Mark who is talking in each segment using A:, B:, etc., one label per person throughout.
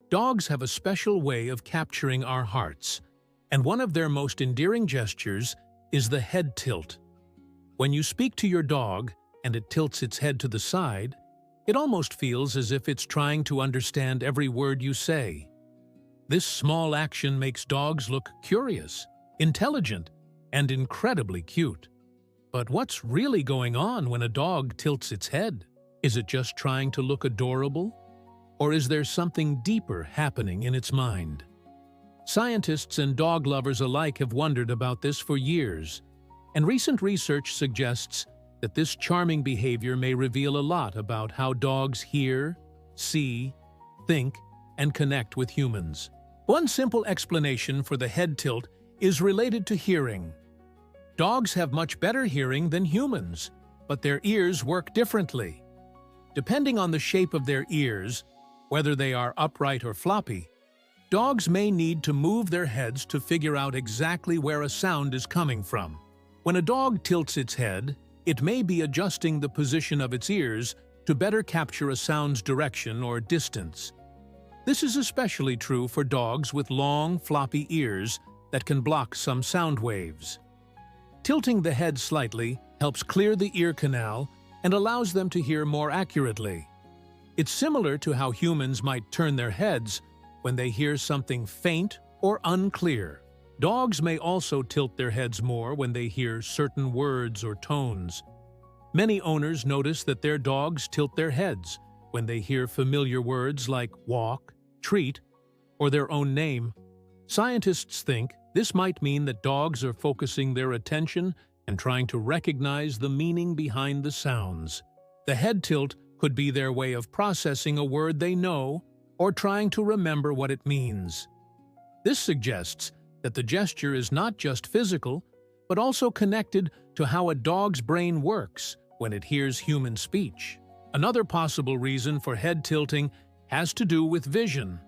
A: Dogs have a special way of capturing our hearts, and one of their most endearing gestures is the head tilt. When you speak to your dog and it tilts its head to the side, it almost feels as if it's trying to understand every word you say. This small action makes dogs look curious, intelligent, and incredibly cute. But what's really going on when a dog tilts its head? Is it just trying to look adorable? Or is there something deeper happening in its mind? Scientists and dog lovers alike have wondered about this for years, and recent research suggests that this charming behavior may reveal a lot about how dogs hear, see, think, and connect with humans. One simple explanation for the head tilt is related to hearing. Dogs have much better hearing than humans, but their ears work differently. Depending on the shape of their ears, whether they are upright or floppy, dogs may need to move their heads to figure out exactly where a sound is coming from. When a dog tilts its head, it may be adjusting the position of its ears to better capture a sound's direction or distance. This is especially true for dogs with long, floppy ears that can block some sound waves. Tilting the head slightly helps clear the ear canal and allows them to hear more accurately. It's similar to how humans might turn their heads when they hear something faint or unclear. Dogs may also tilt their heads more when they hear certain words or tones. Many owners notice that their dogs tilt their heads when they hear familiar words like walk, treat, or their own name. Scientists think this might mean that dogs are focusing their attention and trying to recognize the meaning behind the sounds. The head tilt could be their way of processing a word they know or trying to remember what it means. This suggests that the gesture is not just physical, but also connected to how a dog's brain works when it hears human speech. Another possible reason for head tilting has to do with vision.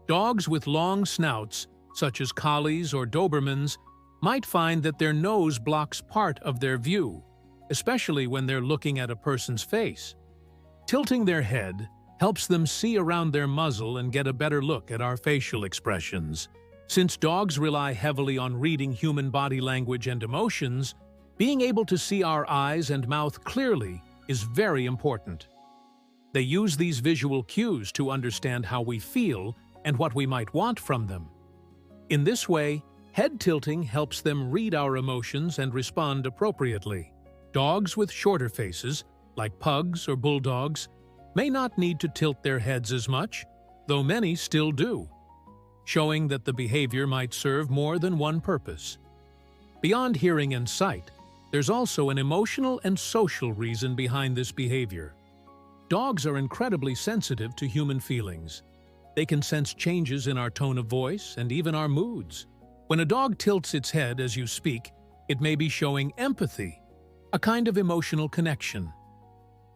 A: Dogs with long snouts, such as collies or Dobermans, might find that their nose blocks part of their view, especially when they're looking at a person's face. Tilting their head helps them see around their muzzle and get a better look at our facial expressions. Since dogs rely heavily on reading human body language and emotions, being able to see our eyes and mouth clearly is very important. They use these visual cues to understand how we feel and what we might want from them. In this way, head tilting helps them read our emotions and respond appropriately. Dogs with shorter faces, like pugs or bulldogs, may not need to tilt their heads as much, though many still do, showing that the behavior might serve more than one purpose. Beyond hearing and sight, there's also an emotional and social reason behind this behavior. Dogs are incredibly sensitive to human feelings. They can sense changes in our tone of voice and even our moods. When a dog tilts its head as you speak, it may be showing empathy, a kind of emotional connection.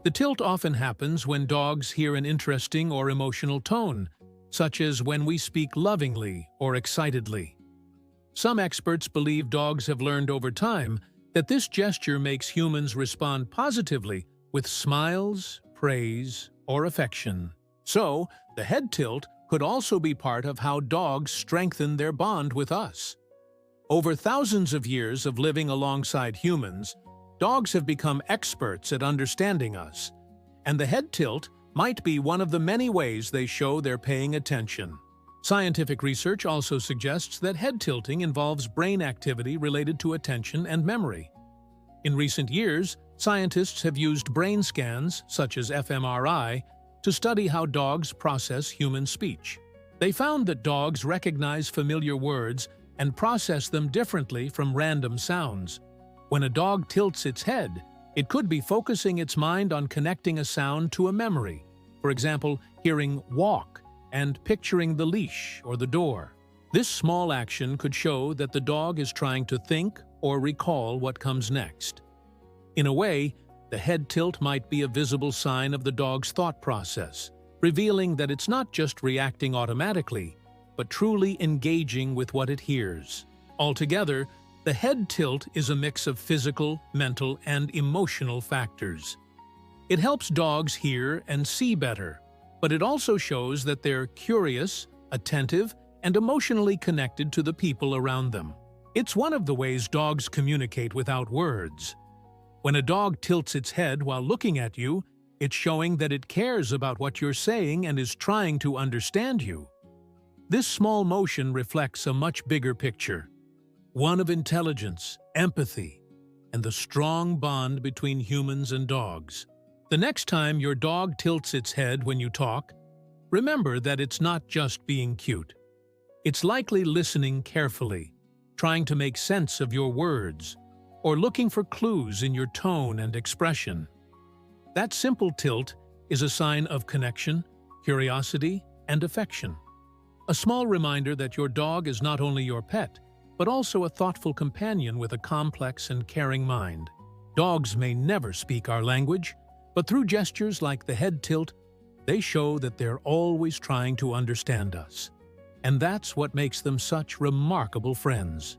A: The tilt often happens when dogs hear an interesting or emotional tone, such as when we speak lovingly or excitedly. Some experts believe dogs have learned over time that this gesture makes humans respond positively with smiles, praise, or affection. So, the head tilt could also be part of how dogs strengthen their bond with us. Over thousands of years of living alongside humans, dogs have become experts at understanding us, and the head tilt might be one of the many ways they show they're paying attention. Scientific research also suggests that head tilting involves brain activity related to attention and memory. In recent years, scientists have used brain scans, such as fMRI, to study how dogs process human speech. They found that dogs recognize familiar words and process them differently from random sounds. When a dog tilts its head, it could be focusing its mind on connecting a sound to a memory, for example, hearing walk and picturing the leash or the door. This small action could show that the dog is trying to think or recall what comes next. In a way, the head tilt might be a visible sign of the dog's thought process, revealing that it's not just reacting automatically, but truly engaging with what it hears. Altogether, the head tilt is a mix of physical, mental, and emotional factors. It helps dogs hear and see better, but it also shows that they're curious, attentive, and emotionally connected to the people around them. It's one of the ways dogs communicate without words. When a dog tilts its head while looking at you, it's showing that it cares about what you're saying and is trying to understand you. This small motion reflects a much bigger picture, one of intelligence, empathy, and the strong bond between humans and dogs. The next time your dog tilts its head when you talk, remember that it's not just being cute. It's likely listening carefully, trying to make sense of your words, or looking for clues in your tone and expression. That simple tilt is a sign of connection, curiosity, and affection. A small reminder that your dog is not only your pet, but also a thoughtful companion with a complex and caring mind. Dogs may never speak our language, but through gestures like the head tilt, they show that they're always trying to understand us. And that's what makes them such remarkable friends.